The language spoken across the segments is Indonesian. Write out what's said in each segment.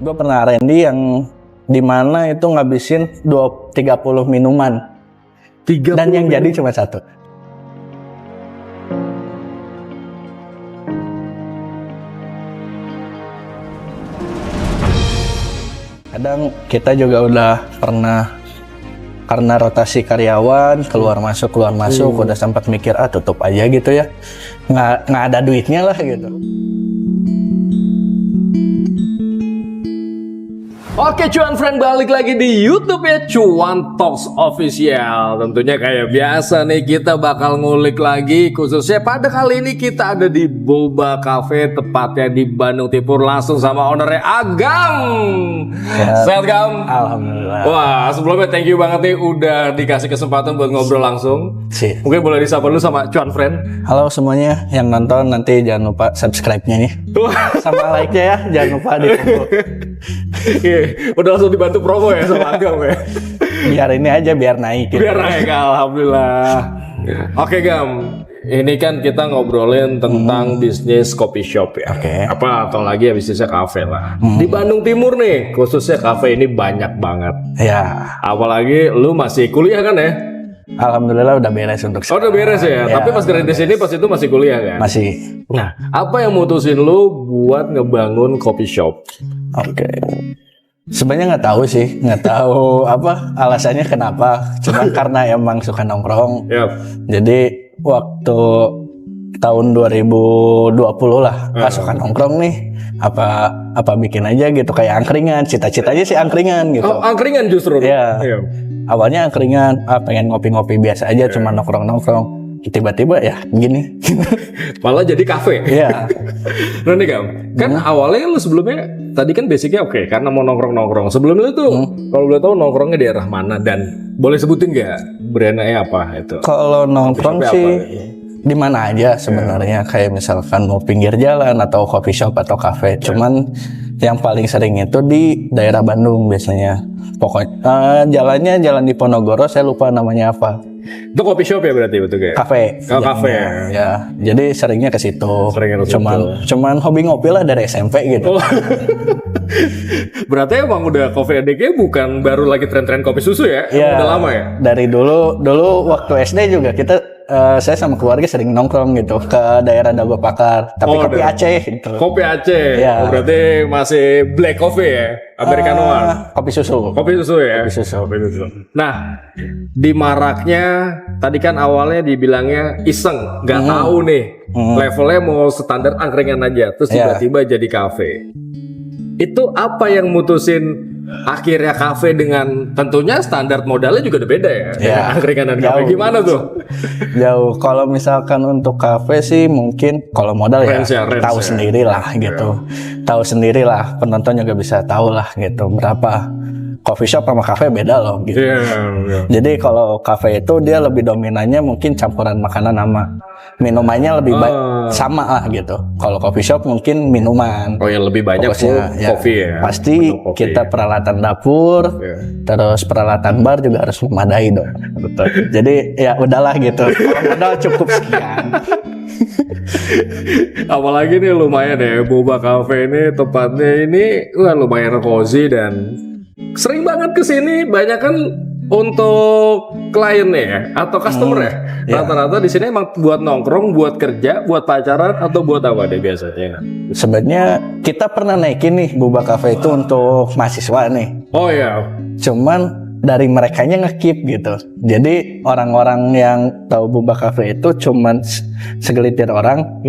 Gue pernah R&D yang dimana itu ngabisin 30 minuman 30 dan yang minuman. jadi cuma satu. Kadang kita juga udah pernah karena rotasi karyawan keluar masuk udah sempat mikir tutup aja gitu ya, nggak ada duitnya lah gitu. Oke cuan friend, balik lagi di YouTube ya, Cuan Talks Official. Tentunya kayak biasa nih kita bakal ngulik lagi, khususnya pada kali ini kita ada di Boba Cafe, tepatnya di Bandung Timur, langsung sama ownernya Agam. Sehat Gam? Alhamdulillah. Wah sebelumnya thank you banget nih udah dikasih kesempatan buat ngobrol langsung. Mungkin boleh disapa dulu sama Cuan friend. Halo semuanya yang nonton, nanti jangan lupa subscribe-nya nih. Sama like-nya ya, jangan lupa ditunggu. Udah langsung dibantu promo ya sama Agam ya. Biar ini aja, biar naik gitu. Biar naik, alhamdulillah. Oke Gam, ini kan kita ngobrolin tentang bisnis coffee shop ya. Oke. Apa atau lagi ya bisnisnya kafe lah. Di Bandung Timur nih, khususnya kafe ini banyak banget. Ya, Apalagi lu masih kuliah kan ya? alhamdulillah udah beres untuk Oh udah beres ya? Ya, Tapi pas di sini pas itu masih kuliah kan? masih. Nah, apa yang mutusin lu buat ngebangun coffee shop? Oke. Sebenarnya nggak tahu apa alasannya kenapa. Cuma karena emang suka nongkrong. Yap. Jadi waktu tahun 2020 lah, suka nongkrong nih. Apa bikin aja gitu kayak angkringan. Cita-citanya sih angkringan gitu. Oh, angkringan justru. Iya. Iya. Awalnya angkringan, pengen ngopi-ngopi biasa aja, cuma nongkrong-nongkrong. Tiba-tiba ya gini. Malah jadi kafe. Iya. Nah nih Gam, kan awalnya lu sebelumnya tadi kan basicnya oke, karena mau nongkrong-nongkrong. Sebelum itu tuh, kalau boleh tahu nongkrongnya daerah mana dan boleh sebutin nggak brandnya apa itu? Kalau nongkrong Coffee shop sih apa? di mana aja sebenarnya, kayak misalkan mau pinggir jalan atau coffee shop atau cafe. Cuman yang paling sering itu di daerah Bandung biasanya. Pokoknya jalannya jalan di Ponorogo, saya lupa namanya apa. Itu coffee shop ya berarti betul kayak? Kafe. Oh, kafe. Ya, jadi seringnya ke situ. Seringnya ke situ. Cuman hobi ngopi lah dari SMP gitu. Oh. Berarti emang udah coffee addict bukan baru lagi tren-tren kopi susu ya? Iya. Udah lama ya? Dari dulu waktu SD juga saya sama keluarga sering nongkrong gitu ke daerah Dago Pakar, tapi kopi Aceh gitu. Kopi Aceh. Iya. Oh, berarti masih black coffee ya? Americanoan. Kopi susu. Kopi susu ya? Kopi susu. Kopi susu. Nah, di maraknya tadi kan awalnya dibilangnya iseng, nggak tahu nih levelnya mau standar angkringan aja, terus tiba-tiba jadi kafe. Itu apa yang mutusin akhirnya kafe dengan tentunya standar modalnya juga udah beda ya? Dengan angkringan dan kafe gimana tuh? Jauh. Kalau misalkan untuk kafe sih mungkin kalau modal tahu sendiri lah gitu. Tahu sendiri lah, penonton juga bisa tahu lah gitu berapa. Coffee shop sama kafe beda loh gitu. Jadi kalau kafe itu dia lebih dominannya mungkin campuran makanan sama minumannya lebih sama lah gitu. Kalau coffee shop mungkin minuman. Oh ya lebih banyak kopi ya. Pasti kita peralatan dapur, terus peralatan bar juga harus memadai dong. Betul. Jadi ya udahlah gitu. Kalau modal cukup sekian. Apalagi nih lumayan ya, Boba Cafe ini tempatnya ini lumayan cozy dan sering banget kesini, banyak kan untuk kliennya ya atau customer ya. Rata-rata di sini emang buat nongkrong, buat kerja, buat pacaran atau buat apa deh biasanya? Sebenarnya kita pernah naikin nih Boba Cafe itu untuk mahasiswa nih. Oh ya. Cuman dari merekanya nge-keep gitu. Jadi orang-orang yang tahu Boba Cafe itu cuman segelitir orang,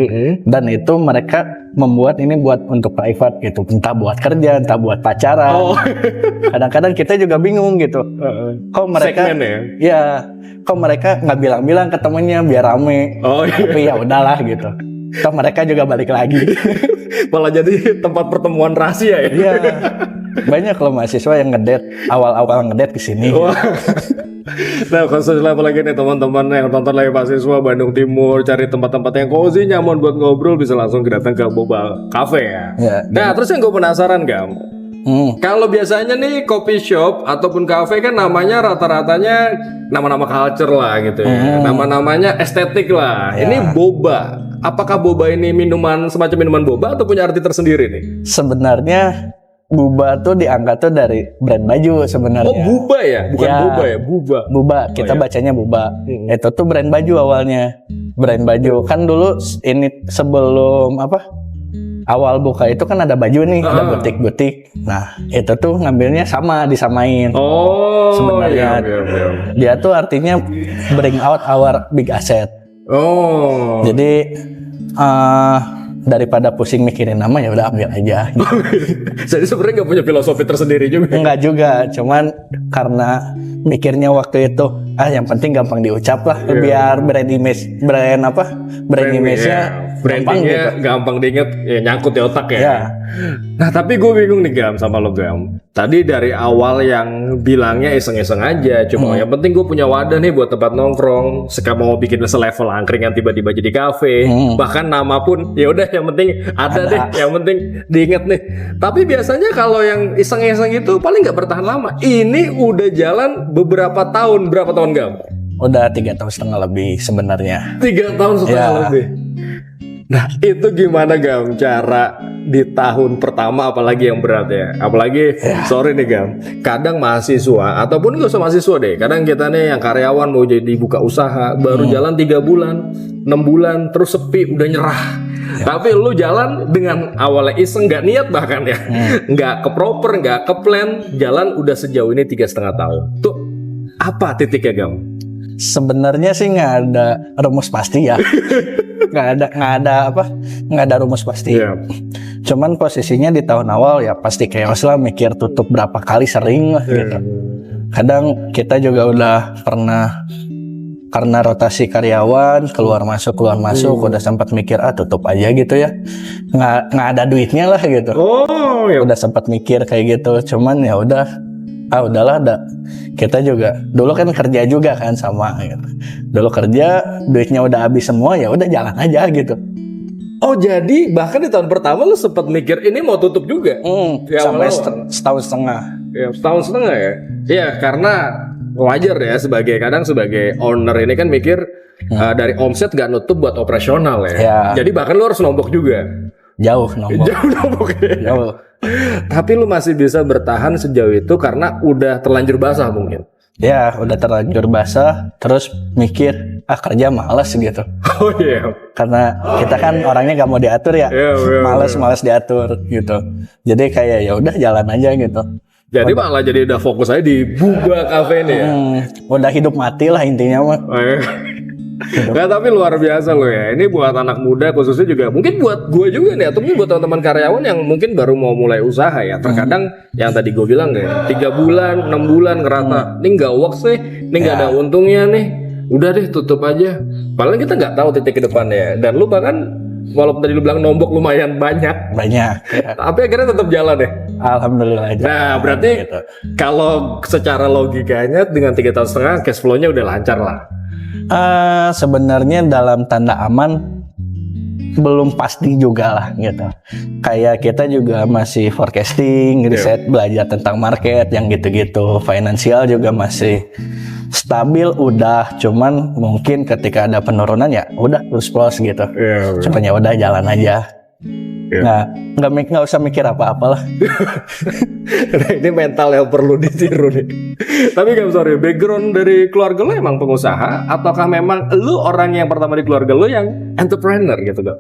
dan itu mereka membuat ini buat untuk private gitu, entah buat kerja, entah buat pacaran. Kadang-kadang kita juga bingung gitu. Kok mereka kok mereka nggak bilang-bilang ke temennya biar rame. Tapi ya udahlah gitu. Toh mereka juga balik lagi. Malah jadi tempat pertemuan rahasia ya. Iya. Banyak loh mahasiswa yang ngedate, awal-awal ngedate kesini. Nah, khususnya apalagi nih teman-teman yang tonton lagi mahasiswa Bandung Timur, cari tempat-tempat yang cozy, nyaman buat ngobrol, bisa langsung datang ke Boba Cafe ya. Nah, terus yang gue penasaran Gam, kalau biasanya nih coffee shop ataupun cafe kan namanya rata-ratanya nama-nama culture lah gitu ya, nama-namanya estetik lah. Ini boba. Apakah boba ini semacam minuman boba atau punya arti tersendiri nih? Sebenarnya Buba tuh diangkat tuh dari brand baju sebenarnya. Oh, Buba ya? Bukan Ya. Boba ya? Buba. Buba, kita bacanya Buba. Itu tuh brand baju awalnya. Brand baju. Kan dulu ini sebelum awal buka itu kan ada baju nih, ada butik-butik. Nah, itu tuh ngambilnya disamain. Oh, sebenarnya iya. dia tuh artinya bring out our big asset. Oh. Jadi daripada pusing mikirin nama ya udah ambil aja. Gitu. Jadi sebenarnya nggak punya filosofi tersendiri juga. Enggak juga, cuman karena mikirnya waktu itu yang penting gampang diucap lah, biar brand image-nya brandingnya gampang diinget, ya nyangkut di otak ya. Ya. Nah tapi gue bingung nih Gam sama lo Gam. Tadi dari awal yang bilangnya iseng-iseng aja, cuma yang penting gue punya wadah nih buat tempat nongkrong. Sekarang mau bikin selevel angkringan tiba-tiba jadi kafe, bahkan nama pun ya udah yang penting ada deh, yang penting diinget nih. Tapi biasanya kalau yang iseng-iseng itu paling nggak bertahan lama. Ini udah jalan beberapa tahun, berapa tahun Gam? Udah 3,5 tahun lebih sebenarnya. 3,5 tahun lebih. Nah itu gimana Gam cara di tahun pertama apalagi yang berat ya, apalagi sorry nih Gam, kadang mahasiswa ataupun gak usah mahasiswa deh, kadang kita nih yang karyawan mau jadi buka usaha baru jalan 3 bulan 6 bulan terus sepi udah nyerah. Tapi lu jalan dengan awalnya iseng, nggak niat bahkan ya, nggak ke proper, nggak ke plan, jalan udah sejauh ini 3,5 tahun. Tuh apa titiknya Gam? Sebenarnya sih nggak ada rumus pasti ya. nggak ada rumus pasti. Cuman posisinya di tahun awal ya pasti chaos lah, mikir tutup berapa kali, sering lah gitu. Kadang kita juga udah pernah karena rotasi karyawan keluar masuk udah sempat mikir tutup aja gitu ya, nggak ada duitnya lah gitu. Udah sempat mikir kayak gitu, cuman ya udahlah. Kita juga dulu kan kerja juga kan sama gitu. Dulu kerja duitnya udah habis semua, ya udah jalan aja gitu. Oh jadi bahkan di tahun pertama lu sempat mikir ini mau tutup juga? Sampai setahun setengah. Ya setahun setengah ya. Iya karena wajar ya sebagai owner ini kan mikir dari omset nggak nutup buat operasional ya. Jadi bahkan lu harus nombok juga. Jauh nombok. Jauh. Tapi lu masih bisa bertahan sejauh itu karena udah terlanjur basah mungkin. Ya udah terlanjur basah, terus mikir kerja malas gitu. Oh iya. Karena kita kan orangnya nggak mau diatur ya, malas diatur gitu. Jadi kayak ya udah jalan aja gitu. Jadi malah jadi udah fokus aja di Buba Cafe ini ya. Udah hidup mati lah intinya mah. Nah, tapi luar biasa lo ya. Ini buat anak muda khususnya juga, mungkin buat gue juga nih, atau mungkin buat teman-teman karyawan yang mungkin baru mau mulai usaha ya. Terkadang yang tadi gue bilang ya, 3 bulan, 6 bulan ngerasa, ini nggak works nih, ini nggak ada untungnya nih. Udah deh tutup aja. Padahal kita nggak tahu titik ke depannya. Dan lu bahkan walaupun tadi lu bilang nombok lumayan banyak. Tapi akhirnya tetap jalan deh. Alhamdulillah aja. Nah berarti kalau secara logikanya dengan 3,5 tahun cash flow-nya udah lancar lah. Sebenarnya dalam tanda aman belum pasti juga lah gitu. Kayak kita juga masih forecasting, riset, belajar tentang market yang gitu-gitu. Finansial juga masih stabil udah, cuman mungkin ketika ada penurunan ya udah plus gitu. Cuman ya udah jalan aja. Nggak usah mikir apa-apalah. Nah, ini mental yang perlu ditiru nih. Tapi sorry, background dari keluarga lo emang pengusaha ataukah memang lu orang yang pertama di keluarga lo yang entrepreneur gitu Gam?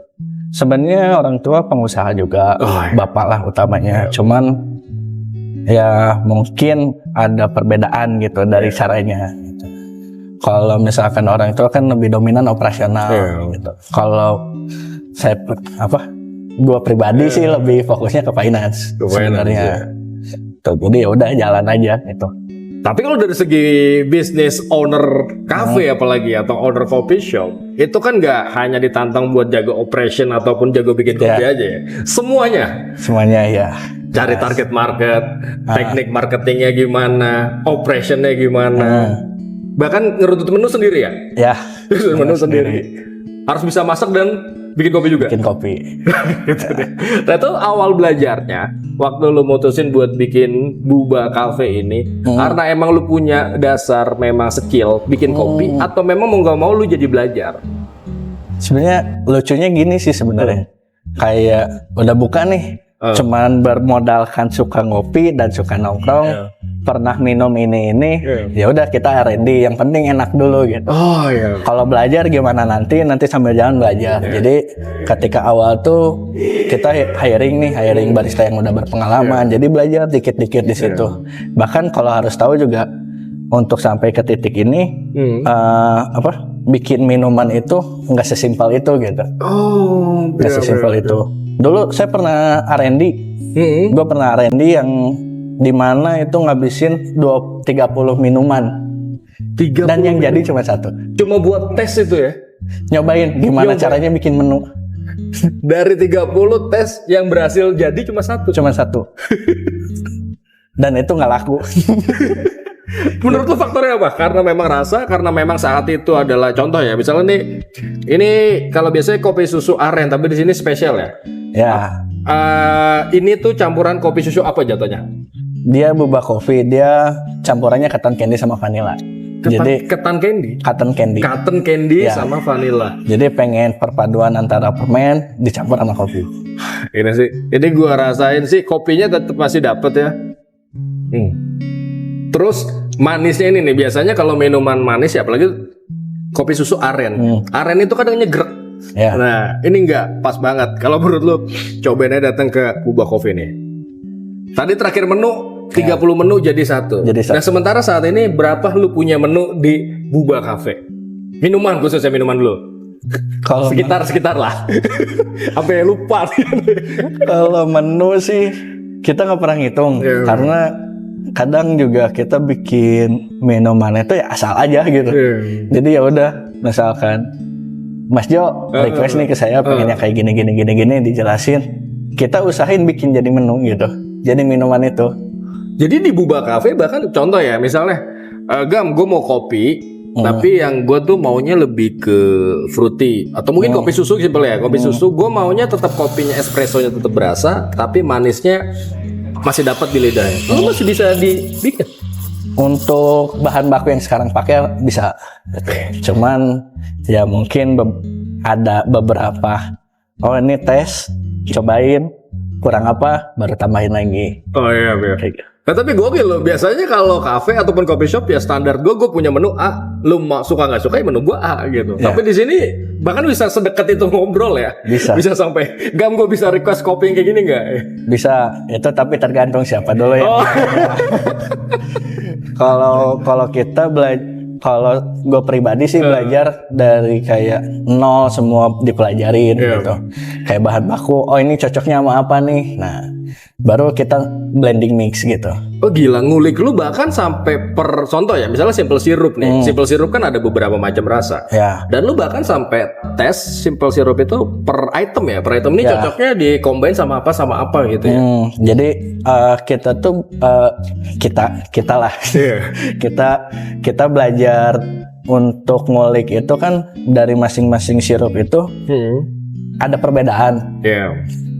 Sebenarnya orang tua pengusaha juga, bapak lah utamanya. Cuman ya mungkin ada perbedaan gitu dari caranya. Gitu. Kalau misalkan orang tua kan lebih dominan operasional. Gitu. Kalau saya gue pribadi sih lebih fokusnya ke finance sebenarnya. Jadi ya udah jalan aja gitu. Tapi kalau dari segi bisnis owner cafe apalagi atau owner coffee shop, itu kan nggak hanya ditantang buat jago operation ataupun jago bikin kopi aja ya. Semuanya ya. Cari target market, teknik marketingnya gimana, operationnya gimana. Bahkan ngerutut menu sendiri ya? Ya. Menu sendiri. Harus bisa masak dan bikin kopi juga? Bikin kopi. Gitu deh. Nah itu awal belajarnya, waktu lu mutusin buat bikin Buba Cafe ini, karena emang lu punya dasar memang skill bikin kopi, atau memang mau nggak mau lu jadi belajar? Sebenarnya lucunya gini sih sebenarnya. Kayak udah buka nih, cuman bermodalkan suka ngopi dan suka nongkrong, pernah minum ini, ya udah kita R&D, yang penting enak dulu gitu. Oh iya. Kalau belajar gimana nanti sambil jalan belajar. Jadi ketika awal tuh kita hiring barista yang udah berpengalaman, jadi belajar dikit-dikit di situ. Bahkan kalau harus tahu juga untuk sampai ke titik ini, bikin minuman itu nggak sesimpel itu gitu. Oh, nggak sesimpel itu. Dulu saya pernah R&D, gue pernah R&D yang dimana itu ngabisin 30 minuman, 30 dan yang jadi cuma satu. Cuma buat tes itu ya? Nyobain gimana caranya bikin menu. Dari 30 tes yang berhasil jadi cuma satu. Dan itu nggak laku. Menurut lu faktornya apa? Karena memang rasa, karena memang saat itu adalah contoh ya. Misalnya nih, ini kalau biasanya kopi susu aren, tapi di sini spesial ya. Ya. Ini tuh campuran kopi susu apa jatuhnya? Dia boba coffee, dia campurannya cotton candy sama vanilla. Jadi cotton candy ya, sama vanilla. Jadi pengen perpaduan antara permen dicampur sama kopi. Ini gua rasain sih kopinya tetap masih dapet ya. Terus manisnya ini nih, biasanya kalau minuman manis ya, apalagi kopi susu aren. Aren itu kadang nyegrek. Ya. Nah, ini enggak pas banget. Kalau menurut lu, cobain aja datang ke Bubba Coffee nih. Tadi terakhir menu 30 menu jadi satu. Nah, sementara saat ini berapa lu punya menu di Bubba Cafe? Minuman, khususnya minuman lu. Kalau sekitar lah. Sampai lupa. Kalau menu sih kita nggak pernah ngitung, karena kadang juga kita bikin minuman itu ya asal aja gitu. Jadi ya udah, misalkan Mas Jo request nih ke saya pengennya kayak gini dijelasin, kita usahain bikin jadi menu gitu, jadi minuman itu. Jadi di Bubba Cafe bahkan contoh ya, misalnya Gam, gue mau kopi, tapi yang gue tuh maunya lebih ke fruity, atau mungkin kopi susu simpel ya, kopi susu gue maunya tetap kopinya espressonya tetap berasa, tapi manisnya masih dapat di lidahnya. Lu masih bisa dibikin. Untuk bahan baku yang sekarang pakai bisa, cuman ya mungkin ada beberapa. Oh ini tes, cobain kurang apa, baru tambahin lagi. Oh iya. Nah, tapi gokil loh, biasanya kalau kafe ataupun coffee shop ya standar gue punya menu A, lu suka nggak suka ya menu gue A gitu. Tapi di sini bahkan bisa sedekat itu ngobrol ya. Bisa sampai Gam, gue bisa request kopi yang kayak gini nggak? Bisa, itu tapi tergantung siapa dulu ya. Kalau kita kalau gue pribadi sih belajar dari kayak nol, semua dipelajarin gitu. Kayak bahan baku, oh ini cocoknya sama apa nih. Nah, baru kita blending mix gitu. Oh gila, ngulik lu bahkan sampai per contoh ya, misalnya simple syrup nih. Simple syrup kan ada beberapa macam rasa. Ya. Dan lu bahkan sampai tes simple syrup itu per item ya. Per item ini cocoknya di-combine sama apa gitu ya. Jadi kita tuh kita lah. Kita belajar untuk ngulik itu kan dari masing-masing syrup itu ada perbedaan.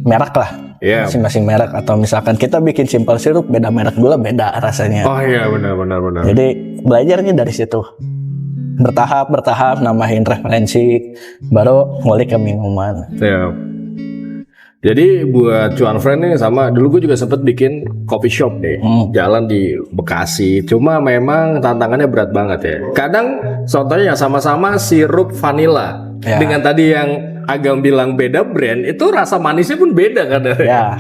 Merek lah. Masing-masing merek, atau misalkan kita bikin simple syrup beda merek gula beda rasanya. Oh iya, benar. Jadi belajarnya dari situ, bertahap nambahin referensi, baru ngulik ke minuman. Jadi buat cuan friend nih, sama dulu gue juga sempet bikin coffee shop deh, jalan di Bekasi. Cuma memang tantangannya berat banget ya. Kadang contohnya sama-sama sirup vanilla dengan tadi yang Agam bilang beda brand, itu rasa manisnya pun beda kan ya.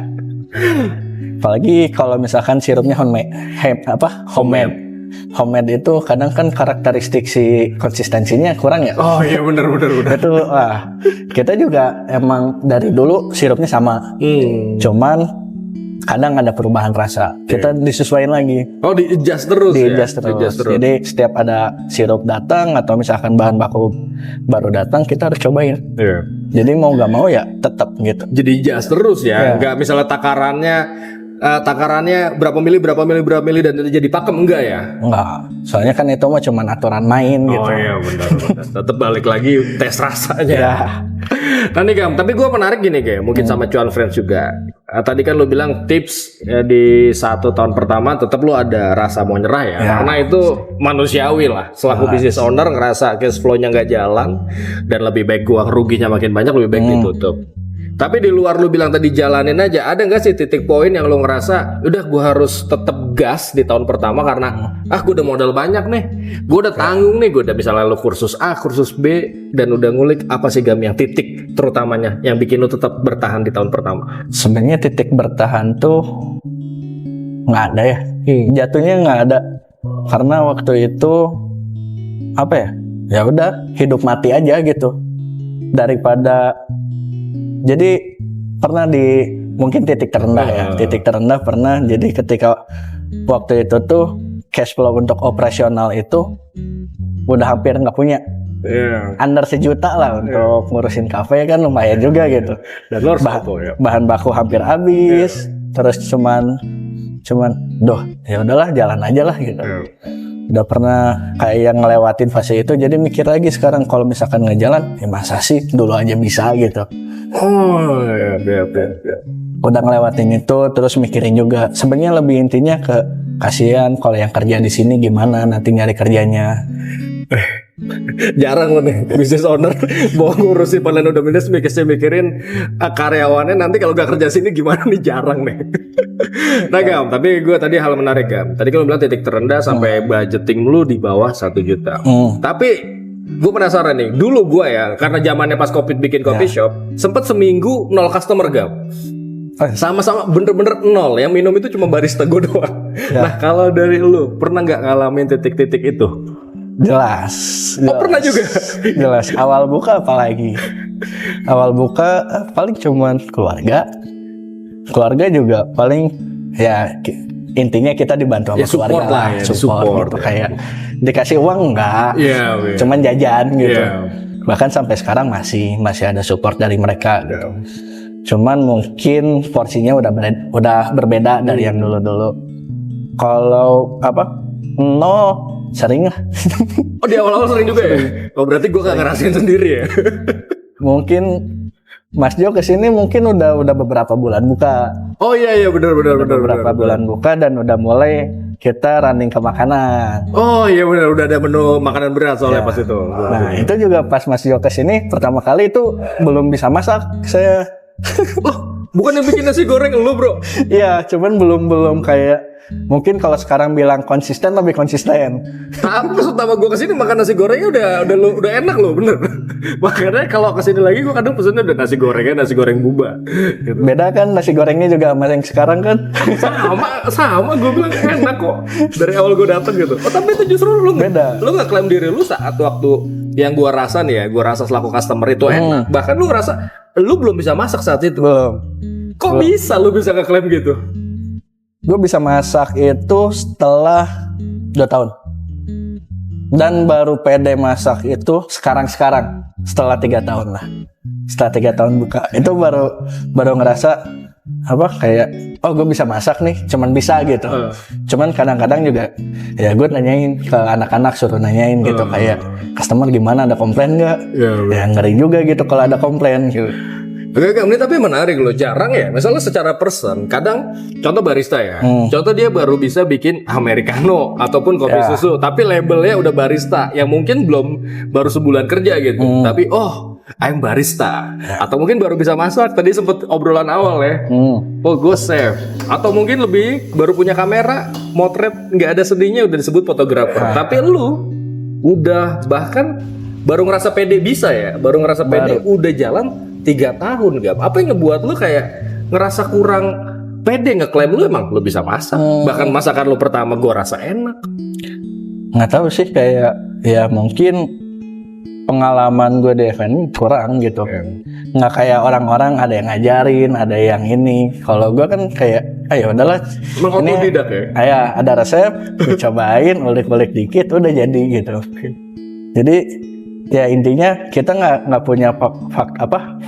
Apalagi kalau misalkan sirupnya homemade itu kadang kan karakteristik si konsistensinya kurang ya. Oh iya, benar. Itu kita juga emang dari dulu sirupnya sama, cuman kadang ada perubahan rasa, kita disesuaikan lagi. Oh, di-adjust terus. Jadi setiap ada sirup datang atau misalkan bahan baku baru datang, kita harus cobain. Jadi mau nggak mau ya tetap gitu. Jadi adjust terus ya. Nggak misalnya takarannya berapa mili dan itu jadi pakem, enggak ya? Enggak. Soalnya kan itu mah cuma aturan main gitu. Oh iya, benar. Tetap balik lagi tes rasanya. Nah nih Gam, tapi gue menarik gini Gam, mungkin sama cuan friends juga. Tadi kan lu bilang tips di 1 tahun pertama tetap lu ada rasa mau nyerah ya. Karena itu manusiawi lah. Selaku business owner ngerasa cash flow-nya nggak jalan dan lebih baik uang ruginya makin banyak, lebih baik ditutup. Tapi di luar lu bilang tadi jalanin aja, ada nggak sih titik poin yang lu ngerasa udah gue harus tetap gas di tahun pertama karena gue udah modal banyak nih, gue udah tanggung nih, gue udah misalnya lu kursus A, kursus B dan udah ngulik apa sih Gam yang titik terutamanya yang bikin lu tetap bertahan di tahun pertama? Sebenarnya titik bertahan tuh nggak ada ya, jatuhnya nggak ada karena waktu itu apa ya, ya udah hidup mati aja gitu daripada. Jadi pernah di mungkin titik terendah ya, titik terendah pernah. Jadi ketika waktu itu tuh cash flow untuk operasional itu udah hampir nggak punya, under 1 juta lah untuk ngurusin kafe kan lumayan juga gitu. Dan lo harus bahan baku hampir habis, terus cuman doh ya udahlah jalan aja lah gitu. Udah pernah kayak yang ngelewatin fase itu, jadi mikir lagi sekarang kalau misalkan nggak jalan, ya masa sih dulu aja bisa gitu. Udah ngelewatin itu, terus mikirin juga. Sebenarnya lebih intinya ke kasihan kalau yang kerja di sini gimana nanti nyari kerjanya. Jarang loh nih business owner mau ngurusin padahal udah minus mikirin karyawannya nanti kalau gak kerja sini gimana nih, jarang nih. Nah Gam, tapi gue tadi hal menarik Gam. Tadi kalau bilang titik terendah sampai budgeting lu di bawah 1 juta. Tapi gue penasaran nih, dulu gue ya karena zamannya pas COVID bikin coffee shop, sempet seminggu 0 customer Gam. Sama-sama bener-bener 0, yang minum itu cuma barista gue doang. Nah kalau dari lu pernah nggak ngalamin titik-titik itu? Jelas. Oh pernah juga? Jelas. Awal buka apalagi. Awal buka paling cuman keluarga juga paling ya intinya kita dibantu sama ya, support keluarga lah ya, support gitu. Ya. Kayak dikasih uang enggak, cuman jajan gitu. Bahkan sampai sekarang masih ada support dari mereka gitu. Cuman mungkin porsinya udah berbeda dari yang dulu. Kalau sering lah. Oh di awal-awal sering juga ya? Oh berarti gue gak ngerasain sendiri ya? Mungkin Mas Jo kesini mungkin udah beberapa bulan buka. Oh iya benar. Beberapa bulan buka dan udah mulai kita running ke makanan. Oh iya benar, udah ada menu makanan berat soalnya pas itu. Nah itu juga pas Mas Jo kesini pertama kali itu belum bisa masak saya. Oh bukan yang bikin nasi goreng lu bro? Iya cuman belum kayak. Mungkin kalau sekarang bilang konsisten lebih konsisten. Tapi pertama gue kesini makan nasi gorengnya udah enak loh bener. Makanya kalau kesini lagi gue kadang pesennya udah nasi goreng buba. Gitu. Beda kan nasi gorengnya juga sama yang sekarang kan? sama gue bilang enak kok dari awal gue datang gitu. Oh tapi itu justru lu beda. Lu nggak klaim diri lu saat waktu yang gue rasa nih ya, gue rasa selaku customer itu enak. Bahkan lu ngerasa lu belum bisa masak saat itu. Belum. Kok bisa lu bisa ngeklaim gitu? Gue bisa masak itu setelah 2 tahun. Dan baru pede masak itu sekarang setelah 3 tahun lah. Setelah 3 tahun buka itu baru ngerasa kayak gue bisa masak nih, cuman bisa gitu. Cuman kadang-kadang juga ya gue nanyain ke anak-anak, suruh nanyain gitu kayak customer gimana, ada komplain nggak? Ya ngeri juga gitu kalau ada komplain gitu. Oke, ini tapi menarik loh, jarang ya. Misalnya secara person, kadang contoh barista ya, contoh dia baru bisa bikin americano ataupun kopi susu, tapi labelnya udah barista, yang mungkin baru sebulan kerja gitu, tapi I'm barista, atau mungkin baru bisa masak. Tadi sempet obrolan awal ya, gue chef, atau mungkin lebih baru punya kamera, motret nggak ada sedihnya udah disebut fotografer. Tapi lu udah bahkan baru ngerasa pede bisa ya, baru ngerasa pede udah jalan 3 tahun Gam. Apa yang ngebuat lu kayak ngerasa kurang pede ngeklaim lu emang lu bisa masak? Bahkan masakan lu pertama gua rasa enak. Nggak tahu sih, kayak ya mungkin pengalaman gue di event kurang gitu. Nggak kayak orang-orang ada yang ngajarin, ada yang ini. Kalau gue kan kayak ayo udahlah ini ya ada resep, gue cobain, ulik-ulik dikit udah jadi gitu. Jadi ya intinya kita nggak punya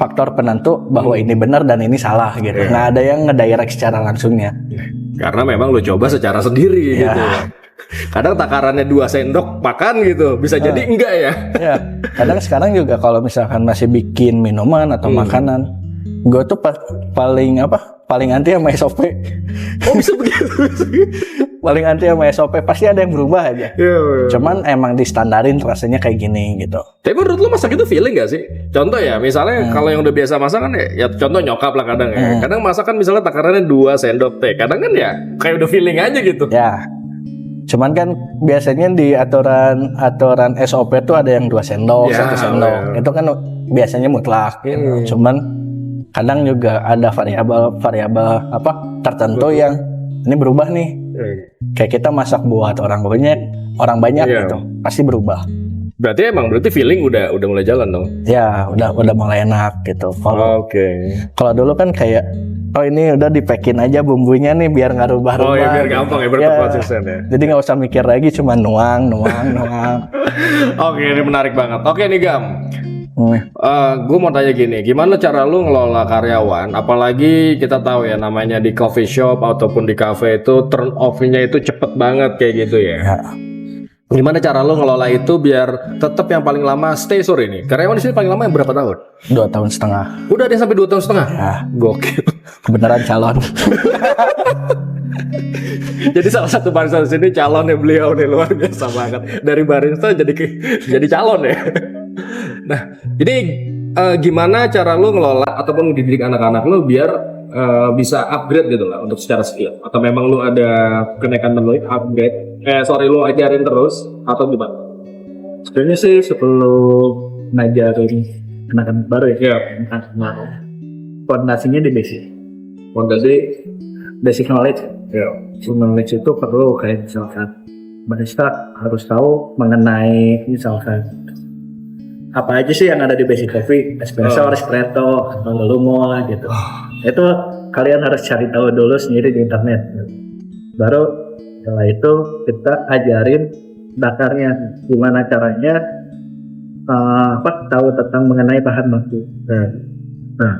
faktor penentu bahwa ini benar dan ini salah gitu. Nggak ada yang ngedirect secara langsungnya. Karena memang lo coba secara sendiri gitu. Kadang takarannya 2 sendok makan gitu, bisa jadi enggak ya. Kadang sekarang juga kalau misalkan masih bikin minuman atau makanan, gue tuh paling anti sama SOP. Oh bisa begitu. paling anti sama SOP, pasti ada yang berubah aja. Cuman emang distandarin rasanya kayak gini gitu. Tapi menurut lu masak itu feeling gak sih? Contoh ya, misalnya kalau yang udah biasa masak kan ya contoh nyokap lah kadang ya. Kadang masak kan misalnya takarannya 2 sendok teh. Kadang kan ya kayak udah feeling aja gitu. Ya. Cuman kan biasanya di aturan SOP tuh ada yang 2 sendok, 1 sendok. Itu kan biasanya mutlak. Cuman kadang juga ada variabel apa tertentu yang ini berubah nih. Kayak kita masak buat orang banyak gitu, pasti berubah. Berarti feeling udah mulai jalan dong. Ya, udah mulai enak gitu. Kalau dulu kan kayak ini udah dipekin aja bumbunya nih biar nggak rubah-rubah. Oh ya biar gampang ya berprosesnya ya. Jadi nggak usah mikir lagi, cuma nuang. Oke, ini menarik banget. Oke nih Gam. Gue mau tanya gini, gimana cara lu ngelola karyawan? Apalagi kita tahu ya namanya di coffee shop ataupun di cafe itu turn off-nya itu cepet banget kayak gitu ya. Gimana cara lu ngelola itu biar tetap yang paling lama stay sore ini? Karyawan di sini paling lama yang berapa tahun? 2,5 tahun. Udah ada yang sampai 2,5 tahun? Ya, gokil. Beneran calon. Jadi salah satu barista di sini calonnya beliau nih, luar biasa banget. Dari barista jadi calon ya. Nah, jadi gimana cara lu ngelola ataupun mendidik anak-anak lu biar bisa upgrade gitu lah untuk secara skill? Atau memang lu ada kenaikan menu upgrade? Lu ajarin terus atau gimana? Sebenarnya sih sebelum ngajarin anak-anak baru ya, fondasinya di basic knowledge. Knowledge itu perlu kayak misalkan barista harus tahu mengenai misalkan apa aja sih yang ada di basic coffee, espresso, ristretto, atau lumo gitu. Itu kalian harus cari tahu dulu sendiri di internet. Baru setelah itu kita ajarin dakarnya, gimana caranya tahu tentang mengenai bahan baku. Nah,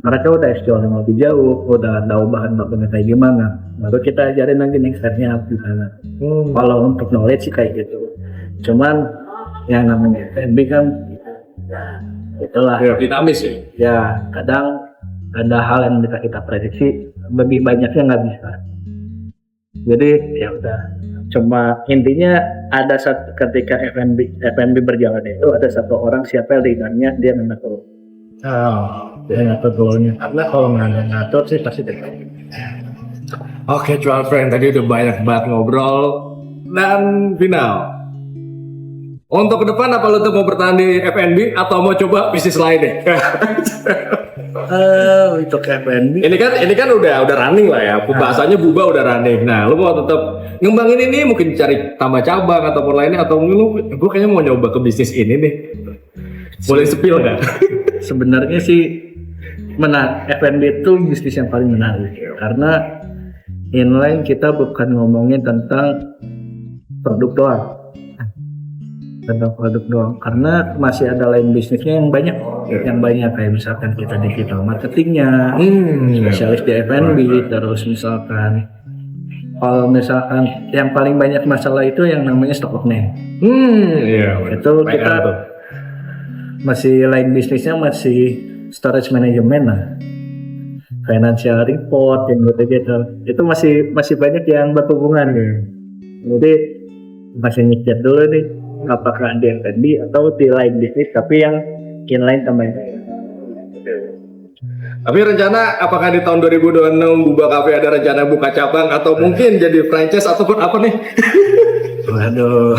mereka udah explore yang lebih jauh, udah tahu bahan bakunya kayak gimana. Baru kita ajarin lagi next step-nya gimana. Kalau untuk knowledge sih kayak gitu. Cuman yang namanya F&B kan itulah dinamis ya. Ya, kadang ada hal yang bisa kita prediksi, lebih banyaknya nggak bisa. Jadi ya udah, cuma intinya ada satu ketika F&B berjalan itu ada satu orang siapa leadernya, dia ngatur. Dia ngatur goalnya. Karena kalau nggak ngatur sih pasti tidak. Oke, Cuan Friend, tadi udah banyak banget ngobrol dan final. Untuk ke depan apa lu tuh mau bertahan di F&B atau mau coba bisnis lain deh? Untuk F&B ini kan udah running lah ya, bahasanya Buba udah running. Nah, lu mau tetap ngembangin ini, mungkin cari tambah cabang ataupun lainnya, atau gue kayaknya mau nyoba ke bisnis ini nih. Boleh spill nggak? Sebenarnya sih F&B itu bisnis yang paling menarik karena inline kita bukan ngomongin tentang produk doang, karena masih ada lain bisnisnya yang banyak kayak misalkan kita digital marketingnya, spesialis di F&B, terus misalkan kalau misalkan yang paling banyak masalah itu yang namanya stock name. Itu kita masih lain bisnisnya masih storage management lah, financial report yang gitu. Itu masih banyak yang berhubungan Jadi masih nyicip dulu nih apakah di F&B atau di lain bisnis tapi yang inline tambahin. Tapi rencana apakah di tahun 2026 Buba Cafe ada rencana buka cabang atau mungkin jadi franchise ataupun apa nih? Waduh.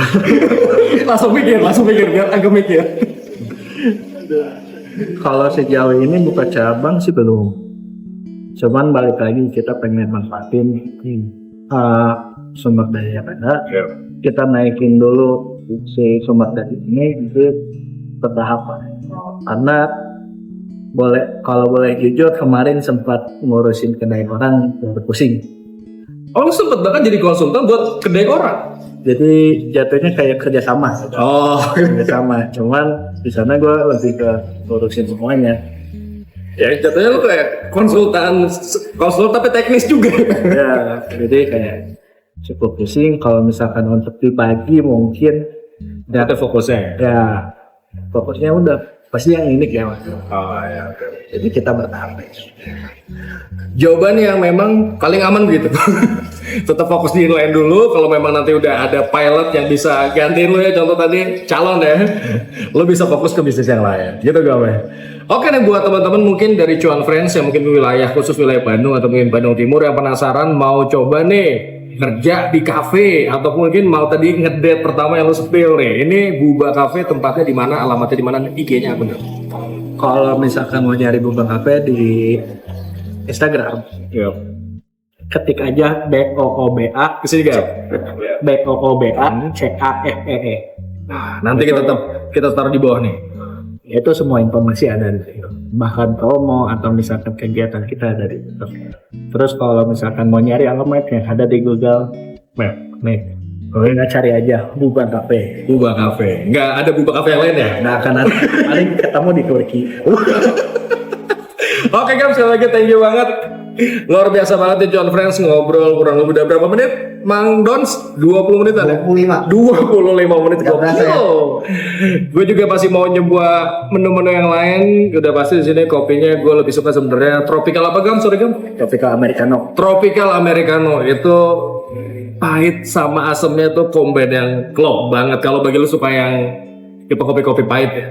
langsung mikir biar agak mikir. Kalau sejauh ini buka cabang sih belum. Cuman balik lagi kita pengen manfaatin sumber daya yang ada. Kita naikin dulu si sumber daya ini bertahap. Karena kalau boleh jujur kemarin sempat ngurusin kedai orang pusing. Oh, sempet bahkan jadi konsultan buat kedai orang. Jadi jatuhnya kayak kerjasama. Kerjasama. Cuman di sana gue lebih ke ngurusin semuanya. Ya jatuhnya lu kayak konsultan tapi teknis juga. Ya, jadi kayak cukup pusing. Kalau misalkan untuk dibagi mungkin ada fokusnya. Ya, fokusnya udah pasti yang unik ya Mas. Ya. Jadi kita bertahap. Jawaban yang memang paling aman begitu. Tetap fokus di lain dulu. Kalau memang nanti udah ada pilot yang bisa gantiin lu ya, contoh tadi calon ya, lu bisa fokus ke bisnis yang lain. Gitu gawe. Oke nih buat teman-teman mungkin dari Cuan Friends yang mungkin wilayah khusus wilayah Bandung atau mungkin Bandung Timur yang penasaran mau coba nih kerja di kafe atau mungkin mau tadi ngedate pertama yang lu spill nih. Ini Buba Cafe tempatnya di mana, alamatnya di mana, IG-nya apa tuh? Kalau misalkan mau nyari Buba Cafe di Instagram, ketik aja BOOBA Kesini gak? BOOBA CAFEE. Nah, nanti kita taruh di bawah nih. Itu semua informasi ada di situ. Bahkan promo atau misalkan kegiatan kita ada di situ. Terus kalau misalkan mau nyari alamatnya ada di Google Map. Nih, kalau nggak cari aja Buba Cafe. Buba Cafe. Nggak ada Buba Cafe yang lain ya? Nggak akan ada. Paling ketemu di Turki. Oke guys, sekali lagi thank you banget. Luar biasa banget ya Cuan Friends, ngobrol kurang lebih udah berapa menit? Mang Dons 20 menit ada? 25 menit. Gak berasa ya? Gue juga masih mau nyoba menu-menu yang lain. Udah pasti di sini kopinya gue lebih suka sebenarnya tropical apa Gam? Sorry Gam. Tropical Americano. Tropical Americano itu pahit sama asamnya tuh combine yang klop banget. Kalau bagi lu suka yang tipe kopi-kopi pahit ya.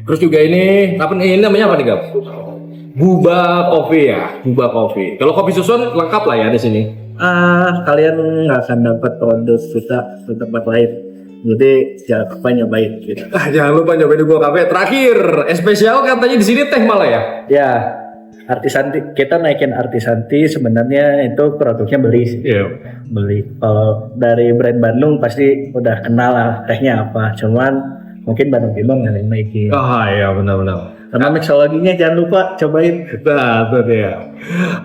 Terus juga ini apa nih? Ini namanya apa nih Gam? Buba Coffee ya, Buba Coffee. Kalau kopi susun lengkap lah ya di sini. Kalian nggak akan dapat produk kita di tempat lain. Jadi jangan lupa nyobain gitu. Jangan lupa nyobain Buba Cafe. Terakhir, spesial katanya di sini teh malah ya. Ya, Artisanti kita naikin Artisanti sebenarnya itu produknya beli. Iya. Beli. Kalau dari brand Bandung pasti udah kenal lah tehnya apa. Cuman mungkin Bandung Timur nggak naikin. Iya benar-benar. Karena mixologinya jangan lupa cobain. Nah, itu dia.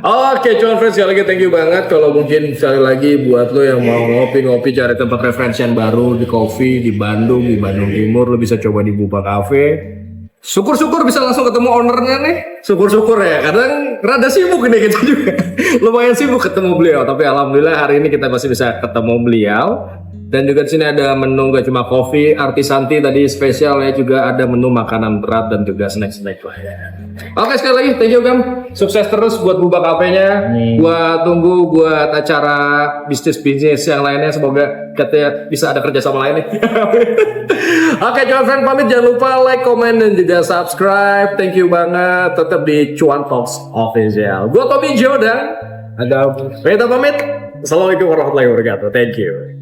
Oke, Cuan Friends, sekali lagi thank you banget. Kalau mungkin sekali lagi buat lo yang mau ngopi-ngopi cari tempat referensi yang baru di kopi di Bandung Timur, lo bisa coba di Buba Cafe. Syukur-syukur bisa langsung ketemu ownernya nih. Syukur-syukur ya. Kadang rada sibuk nih kita juga. Lumayan sibuk ketemu beliau, tapi alhamdulillah hari ini kita masih bisa ketemu beliau. Dan juga di sini ada menu gak cuma kopi, Artisanti tadi spesial ya, juga ada menu makanan berat dan juga snack-snack lah ya. Oke, sekali lagi thank you Gam. Sukses terus buat Buba Cafe-nya. Gua tunggu buat acara bisnis-bisnis yang lainnya, semoga katanya bisa ada kerjasama lainnya. Oke, Cuan Friends pamit, jangan lupa like, comment dan juga subscribe. Thank you banget. Tetap di Cuan Talks Official. Gua Tommy Jo dan ada Rita pamit. Assalamualaikum warahmatullahi wabarakatuh. Thank you.